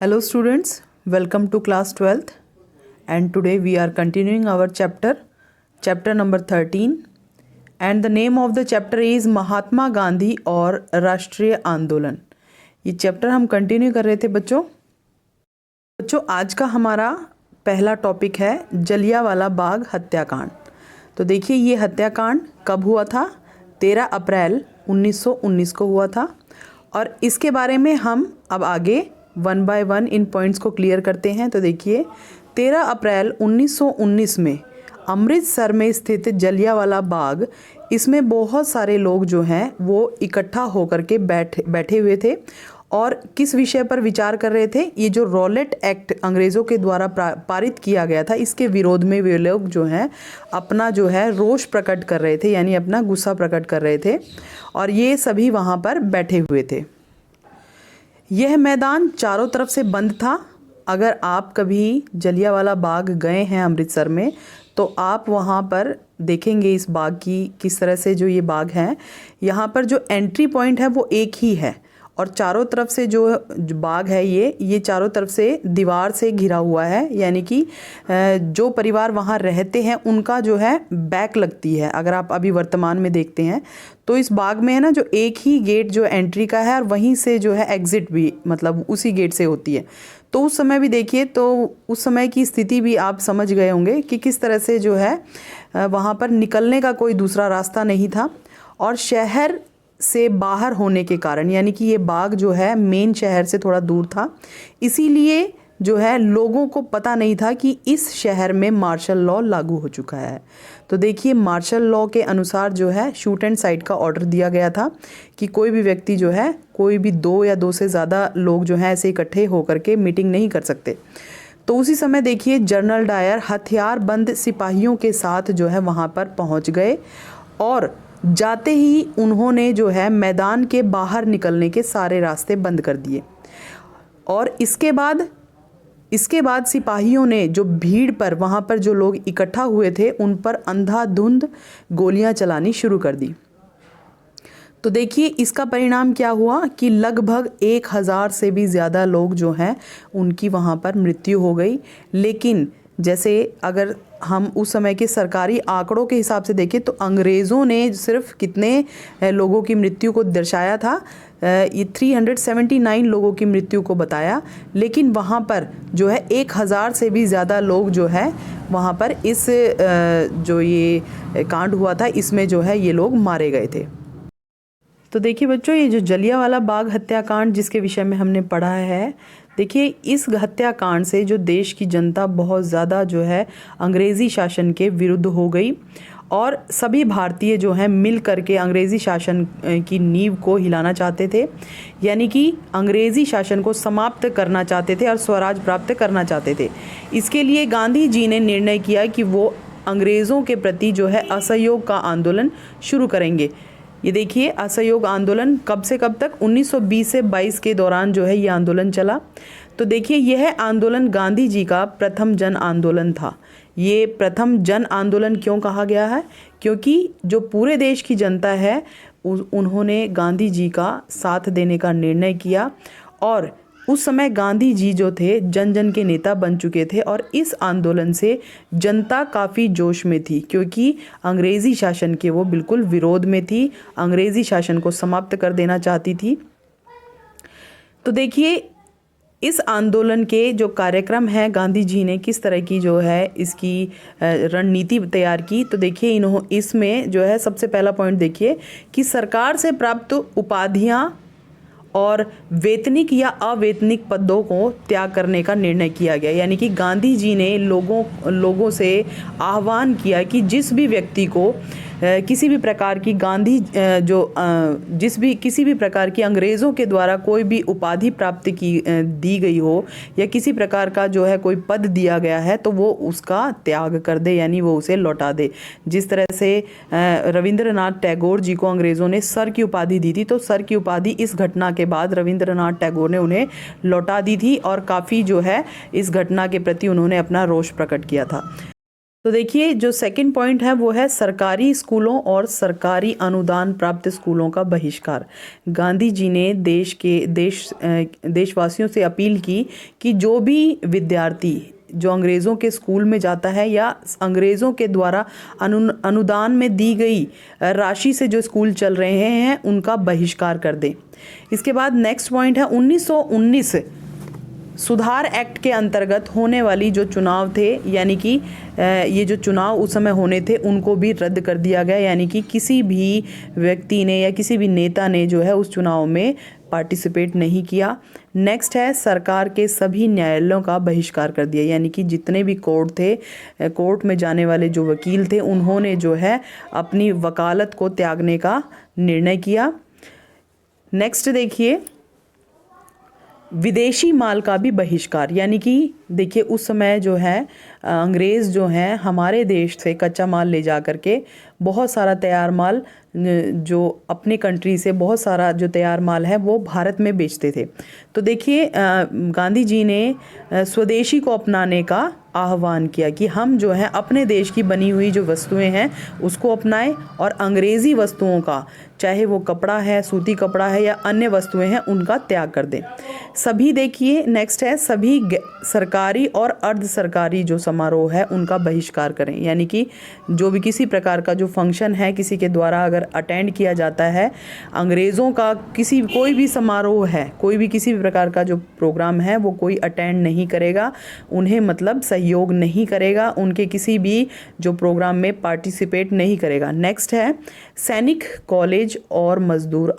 Hello students, welcome to class 12th and today we are continuing our chapter number 13 and the name of the chapter is Mahatma Gandhi और राष्ट्रीय आंदोलन। ये chapter हम continue कर रहे थे बच्चों आज का हमारा पहला टॉपिक है जलियांवाला बाग हत्याकांड। तो देखिए ये हत्याकांड कब हुआ था, 13 अप्रैल 1919 को हुआ था और इसके बारे में हम अब आगे 1 बाय 1 इन पॉइंट्स को क्लियर करते हैं। तो देखिए 13 अप्रैल 1919 में अमृतसर में स्थित जलियांवाला बाग, इसमें बहुत सारे लोग जो हैं वो इकट्ठा होकर के बैठे हुए थे और किस विषय पर विचार कर रहे थे। ये जो रॉलेट एक्ट अंग्रेज़ों के द्वारा पारित किया गया था, इसके विरोध में वे लोग जो हैं अपना जो है रोष प्रकट कर रहे थे, यानी अपना गुस्सा प्रकट कर रहे थे और ये सभी वहाँ पर बैठे हुए थे। यह मैदान चारों तरफ से बंद था। अगर आप कभी जलियांवाला बाग गए हैं अमृतसर में तो आप वहाँ पर देखेंगे इस बाग की किस तरह से जो ये बाग है, यहाँ पर जो एंट्री पॉइंट है वो एक ही है और चारों तरफ से जो बाग है ये चारों तरफ से दीवार से घिरा हुआ है, यानी कि जो परिवार वहाँ रहते हैं उनका जो है बैक लगती है। अगर आप अभी वर्तमान में देखते हैं तो इस बाग में है ना, जो एक ही गेट जो एंट्री का है और वहीं से जो है एग्ज़िट भी मतलब उसी गेट से होती है। तो उस समय भी देखिए, तो उस समय की स्थिति भी आप समझ गए होंगे कि किस तरह से जो है वहाँ पर निकलने का कोई दूसरा रास्ता नहीं था और शहर से बाहर होने के कारण, यानी कि ये बाग जो है मेन शहर से थोड़ा दूर था, इसीलिए जो है लोगों को पता नहीं था कि इस शहर में मार्शल लॉ लागू हो चुका है। तो देखिए मार्शल लॉ के अनुसार जो है शूट एंड साइट का ऑर्डर दिया गया था कि कोई भी व्यक्ति जो है, कोई भी 2 या 2 से ज़्यादा लोग जो हैं ऐसे इकट्ठे होकर के मीटिंग नहीं कर सकते। तो उसी समय देखिए जनरल डायर हथियारबंद सिपाहियों के साथ जो है वहाँ पर पहुँच गए और जाते ही उन्होंने जो है मैदान के बाहर निकलने के सारे रास्ते बंद कर दिए और इसके बाद सिपाहियों ने जो भीड़ पर, वहाँ पर जो लोग इकट्ठा हुए थे उन पर अंधाधुंध गोलियां चलानी शुरू कर दी। तो देखिए इसका परिणाम क्या हुआ कि लगभग 1000 से भी ज़्यादा लोग जो हैं उनकी वहाँ पर मृत्यु हो गई। लेकिन जैसे अगर हम उस समय के सरकारी आंकड़ों के हिसाब से देखें तो अंग्रेज़ों ने सिर्फ कितने लोगों की मृत्यु को दर्शाया था, ये 379 लोगों की मृत्यु को बताया, लेकिन वहाँ पर जो है 1000 से भी ज़्यादा लोग जो है वहाँ पर इस जो ये कांड हुआ था इसमें जो है ये लोग मारे गए थे। तो देखिए बच्चों, ये जो जलियांवाला बाग हत्याकांड जिसके विषय में हमने पढ़ा है, देखिए इस हत्याकांड से जो देश की जनता बहुत ज़्यादा जो है अंग्रेज़ी शासन के विरुद्ध हो गई और सभी भारतीय जो हैं मिल करके अंग्रेज़ी शासन की नींव को हिलाना चाहते थे, यानी कि अंग्रेज़ी शासन को समाप्त करना चाहते थे और स्वराज प्राप्त करना चाहते थे। इसके लिए गांधी जी ने निर्णय किया कि वो अंग्रेज़ों के प्रति जो है असहयोग का आंदोलन शुरू करेंगे। ये देखिए असहयोग आंदोलन कब से कब तक, 1920 से 22 के दौरान जो है ये आंदोलन चला। तो देखिए यह आंदोलन गांधी जी का प्रथम जन आंदोलन था। ये प्रथम जन आंदोलन क्यों कहा गया है, क्योंकि जो पूरे देश की जनता है उन्होंने गांधी जी का साथ देने का निर्णय किया और उस समय गांधी जी जो थे जन जन के नेता बन चुके थे और इस आंदोलन से जनता काफ़ी जोश में थी, क्योंकि अंग्रेज़ी शासन के वो बिल्कुल विरोध में थी, अंग्रेज़ी शासन को समाप्त कर देना चाहती थी। तो देखिए इस आंदोलन के जो कार्यक्रम हैं, गांधी जी ने किस तरह की जो है इसकी रणनीति तैयार की। तो देखिए इसमें जो है सबसे पहला पॉइंट देखिए कि सरकार से प्राप्त उपाधियाँ और वेतनिक या अवेतनिक पदों को त्याग करने का निर्णय किया गया। यानी कि गांधी जी ने लोगों से आह्वान किया कि जिस भी व्यक्ति को किसी भी प्रकार की किसी भी प्रकार की अंग्रेज़ों के द्वारा कोई भी उपाधि प्राप्त दी गई हो या किसी प्रकार का जो है कोई पद दिया गया है तो वो उसका त्याग कर दे, यानी वो उसे लौटा दे। जिस तरह से रविंद्रनाथ टैगोर जी को अंग्रेज़ों ने सर की उपाधि दी थी, तो सर की उपाधि इस घटना के बाद रविंद्रनाथ टैगोर ने उन्हें लौटा दी थी और काफ़ी जो है इस घटना के प्रति उन्होंने अपना रोष प्रकट किया था। तो देखिए जो सेकंड पॉइंट है वो है सरकारी स्कूलों और सरकारी अनुदान प्राप्त स्कूलों का बहिष्कार। गांधी जी ने देशवासियों से अपील की कि जो भी विद्यार्थी जो अंग्रेज़ों के स्कूल में जाता है या अंग्रेज़ों के द्वारा अनुदान में दी गई राशि से जो स्कूल चल रहे हैं उनका बहिष्कार कर दें। इसके बाद नेक्स्ट पॉइंट है 1919 सुधार एक्ट के अंतर्गत होने वाली जो चुनाव थे, यानी कि ये जो चुनाव उस समय होने थे उनको भी रद्द कर दिया गया, यानी कि किसी भी व्यक्ति ने या किसी भी नेता ने जो है उस चुनाव में पार्टिसिपेट नहीं किया। नेक्स्ट है सरकार के सभी न्यायालयों का बहिष्कार कर दिया, यानी कि जितने भी कोर्ट थे, कोर्ट में जाने वाले जो वकील थे उन्होंने जो है अपनी वकालत को त्यागने का निर्णय किया। नेक्स्ट देखिए विदेशी माल का भी बहिष्कार, यानी कि देखिए उस समय जो है अंग्रेज़ जो हैं हमारे देश से कच्चा माल ले जा कर के बहुत सारा तैयार माल जो अपने कंट्री से बहुत सारा जो तैयार माल है वो भारत में बेचते थे। तो देखिए गांधी जी ने स्वदेशी को अपनाने का आह्वान किया कि हम जो है अपने देश की बनी हुई जो वस्तुएं हैं उसको अपनाएं और अंग्रेज़ी वस्तुओं का, चाहे वो कपड़ा है, सूती कपड़ा है या अन्य वस्तुएं हैं, उनका त्याग कर दें। सभी देखिए नेक्स्ट है सभी सरकारी और अर्ध सरकारी जो समारोह है उनका बहिष्कार करें, यानी कि जो भी किसी प्रकार का जो फंक्शन है किसी के द्वारा अगर अटेंड किया जाता है, अंग्रेज़ों का कोई भी समारोह है, कोई भी किसी भी प्रकार का जो प्रोग्राम है वो कोई अटेंड नहीं करेगा, उन्हें मतलब सहयोग नहीं करेगा, उनके किसी भी जो प्रोग्राम में पार्टिसिपेट नहीं करेगा। नेक्स्ट है सैनिक, कॉलेज और मजदूर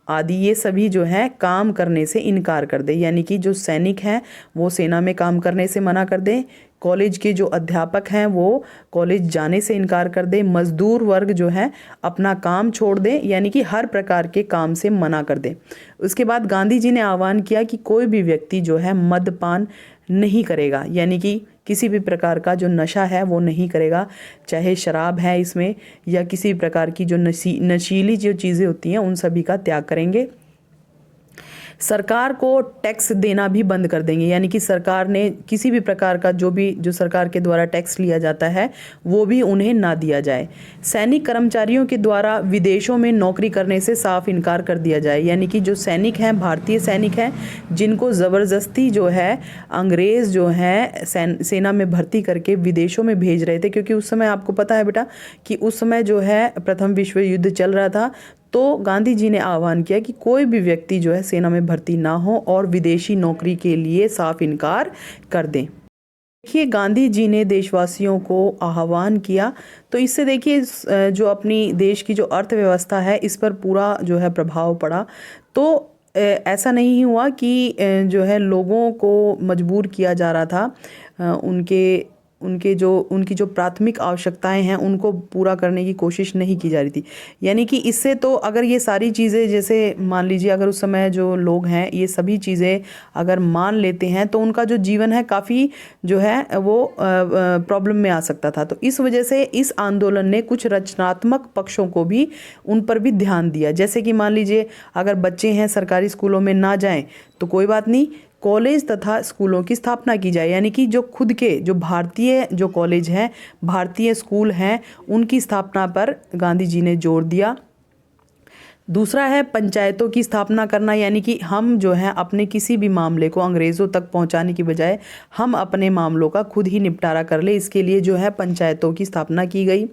आदि ये सभी जो है काम करने से इनकार कर दे, यानी कि जो सैनिक हैं वो सेना में काम करने से मना कर दें, कॉलेज के जो अध्यापक हैं वो कॉलेज जाने से इनकार कर दें, मजदूर वर्ग जो है अपना काम छोड़ दें, यानी कि हर प्रकार के काम से मना कर दें। उसके बाद गांधी जी ने आह्वान किया कि कोई भी व्यक्ति जो है मद्यपान नहीं करेगा, यानी कि किसी भी प्रकार का जो नशा है वो नहीं करेगा, चाहे शराब है इसमें या किसी प्रकार की जो नशीली जो चीज़ें होती हैं उन सभी का त्याग करेंगे। सरकार को टैक्स देना भी बंद कर देंगे, यानी कि सरकार ने किसी भी प्रकार का जो सरकार के द्वारा टैक्स लिया जाता है वो भी उन्हें ना दिया जाए। सैनिक कर्मचारियों के द्वारा विदेशों में नौकरी करने से साफ इनकार कर दिया जाए, यानी कि जो सैनिक हैं, भारतीय सैनिक हैं, जिनको ज़बरदस्ती जो है अंग्रेज़ जो हैं सेना में भर्ती करके विदेशों में भेज रहे थे, क्योंकि उस समय आपको पता है बेटा कि उस समय जो है प्रथम विश्व युद्ध चल रहा था। तो गांधी जी ने आह्वान किया कि कोई भी व्यक्ति जो है सेना में भर्ती ना हो और विदेशी नौकरी के लिए साफ इनकार कर दें। देखिए गांधी जी ने देशवासियों को आह्वान किया, तो इससे देखिए जो अपनी देश की जो अर्थव्यवस्था है इस पर पूरा जो है प्रभाव पड़ा। तो ऐसा नहीं हुआ कि जो है लोगों को मजबूर किया जा रहा था उनकी जो प्राथमिक आवश्यकताएं हैं उनको पूरा करने की कोशिश नहीं की जा रही थी, यानी कि इससे तो अगर ये सारी चीज़ें, जैसे मान लीजिए अगर उस समय जो लोग हैं ये सभी चीज़ें अगर मान लेते हैं तो उनका जो जीवन है काफ़ी जो है वो प्रॉब्लम में आ सकता था। तो इस वजह से इस आंदोलन ने कुछ रचनात्मक पक्षों को भी उन पर भी ध्यान दिया, जैसे कि मान लीजिए अगर बच्चे हैं सरकारी स्कूलों में ना जाएं तो कोई बात नहीं, कॉलेज तथा स्कूलों की स्थापना की जाए, यानी कि जो खुद के जो भारतीय जो कॉलेज हैं, भारतीय स्कूल हैं, उनकी स्थापना पर गांधी जी ने जोर दिया। दूसरा है पंचायतों की स्थापना करना, यानी कि हम जो है अपने किसी भी मामले को अंग्रेज़ों तक पहुंचाने की बजाय हम अपने मामलों का खुद ही निपटारा कर ले, इसके लिए जो है पंचायतों की स्थापना की गई।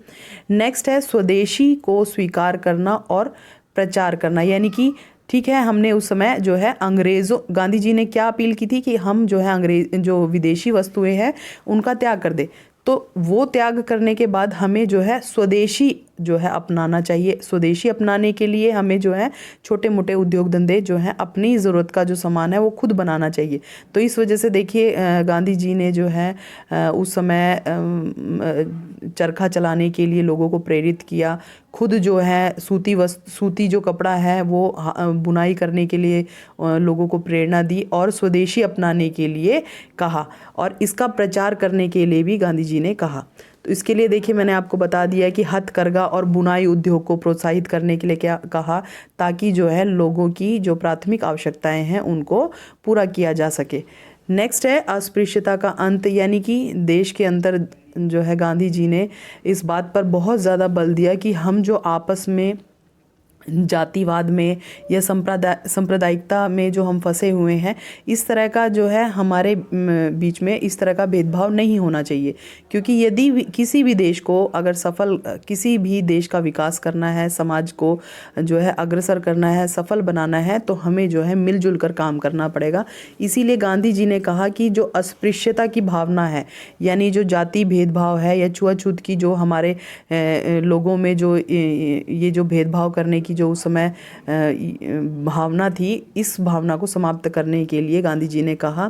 नेक्स्ट है स्वदेशी को स्वीकार करना और प्रचार करना, यानी कि ठीक है हमने उस समय जो है अंग्रेज़ों, गांधी जी ने क्या अपील की थी कि हम जो है जो विदेशी वस्तुएं हैं उनका त्याग कर दे, तो वो त्याग करने के बाद हमें जो है स्वदेशी जो है अपनाना चाहिए। स्वदेशी अपनाने के लिए हमें जो है छोटे मोटे उद्योग धंधे जो हैं अपनी ज़रूरत का जो सामान है वो खुद बनाना चाहिए। तो इस वजह से देखिए गांधी जी ने जो है उस समय चरखा चलाने के लिए लोगों को प्रेरित किया, खुद जो है सूती जो कपड़ा है वो बुनाई करने के लिए लोगों को प्रेरणा दी और स्वदेशी अपनाने के लिए कहा, और इसका प्रचार करने के लिए भी गांधी जी ने कहा। तो इसके लिए देखिए मैंने आपको बता दिया कि हथकरघा और बुनाई उद्योग को प्रोत्साहित करने के लिए क्या कहा, ताकि जो है लोगों की जो प्राथमिक आवश्यकताएं हैं उनको पूरा किया जा सके। नेक्स्ट है अस्पृश्यता का अंत, यानी कि देश के अंदर जो है गांधी जी ने इस बात पर बहुत ज़्यादा बल दिया कि हम जो आपस में जातिवाद में या सांप्रदायिकता में जो हम फंसे हुए हैं, इस तरह का जो है हमारे बीच में इस तरह का भेदभाव नहीं होना चाहिए। क्योंकि यदि किसी भी देश को अगर किसी भी देश का विकास करना है, समाज को जो है अग्रसर करना है, सफल बनाना है, तो हमें जो है मिलजुल कर काम करना पड़ेगा। इसीलिए गांधी जी ने कहा कि जो अस्पृश्यता की भावना है, यानी जो जाति भेदभाव है या छुआछूत की जो हमारे लोगों में जो ये जो भेदभाव करने की जो उस समय भावना थी, इस भावना को समाप्त करने के लिए गांधी जी ने कहा,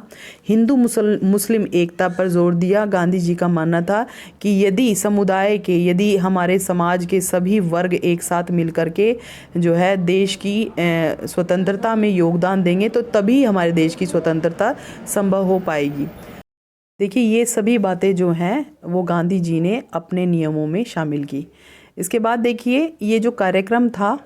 हिंदू मुस्लिम एकता पर जोर दिया। गांधी जी का मानना था कि यदि हमारे समाज के सभी वर्ग एक साथ मिलकर के जो है देश की स्वतंत्रता में योगदान देंगे, तो तभी हमारे देश की स्वतंत्रता संभव हो पाएगी। देखिए, ये सभी बातें जो हैं वो गांधी जी ने अपने नियमों में शामिल की। इसके बाद देखिए, ये जो कार्यक्रम था,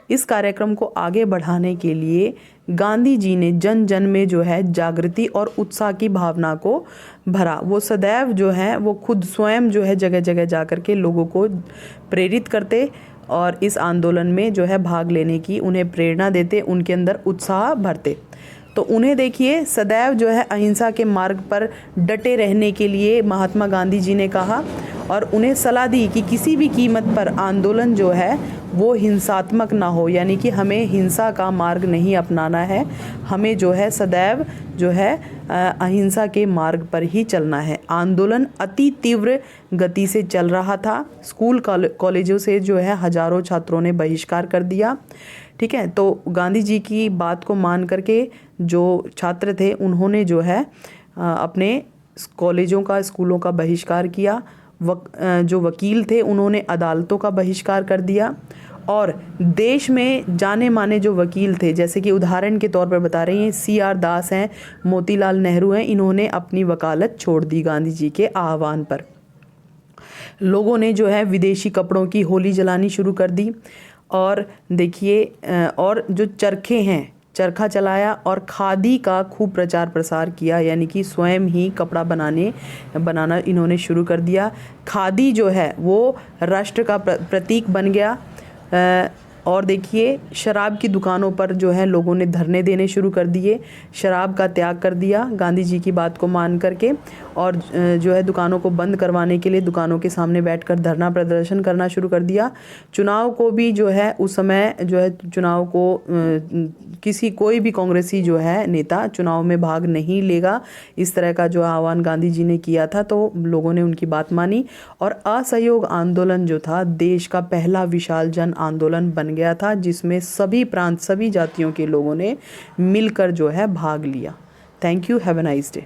इस कार्यक्रम को आगे बढ़ाने के लिए गांधी जी ने जन जन में जो है जागृति और उत्साह की भावना को भरा। वो सदैव जो है वो खुद स्वयं जो है जगह जगह जा कर के लोगों को प्रेरित करते और इस आंदोलन में जो है भाग लेने की उन्हें प्रेरणा देते, उनके अंदर उत्साह भरते। तो उन्हें देखिए सदैव जो है अहिंसा के मार्ग पर डटे रहने के लिए महात्मा गांधी जी ने कहा और उन्हें सलाह दी कि किसी भी कीमत पर आंदोलन जो है वो हिंसात्मक ना हो, यानी कि हमें हिंसा का मार्ग नहीं अपनाना है, हमें जो है सदैव जो है अहिंसा के मार्ग पर ही चलना है। आंदोलन अति तीव्र गति से चल रहा था। स्कूल कॉलेजों से जो है हजारों छात्रों ने बहिष्कार कर दिया। ठीक है, तो गांधी जी की बात को मान करके जो छात्र थे उन्होंने जो है अपने कॉलेजों का, स्कूलों का बहिष्कार किया। जो वकील थे उन्होंने अदालतों का बहिष्कार कर दिया और देश में जाने माने जो वकील थे, जैसे कि उदाहरण के तौर पर बता रहे हैं CR दास हैं, मोतीलाल नेहरू हैं, इन्होंने अपनी वकालत छोड़ दी गांधी जी के आह्वान पर। लोगों ने जो है विदेशी कपड़ों की होली जलानी शुरू कर दी और देखिए और जो चरखे हैं, चरखा चलाया और खादी का खूब प्रचार प्रसार किया, यानी कि स्वयं ही कपड़ा बनाना इन्होंने शुरू कर दिया। खादी जो है वो राष्ट्र का प्रतीक बन गया। और देखिए शराब की दुकानों पर जो है लोगों ने धरने देने शुरू कर दिए, शराब का त्याग कर दिया गांधी जी की बात को मान करके, और जो है दुकानों को बंद करवाने के लिए दुकानों के सामने बैठकर धरना प्रदर्शन करना शुरू कर दिया। चुनाव को भी जो है उस समय जो है चुनाव को कोई भी कांग्रेसी जो है नेता चुनाव में भाग नहीं लेगा, इस तरह का जो आह्वान गांधी जी ने किया था, तो लोगों ने उनकी बात मानी और असहयोग आंदोलन जो था देश का पहला विशाल जन आंदोलन बन गया था, जिसमें सभी प्रांत, सभी जातियों के लोगों ने मिलकर जो है भाग लिया। Thank you, have a nice day.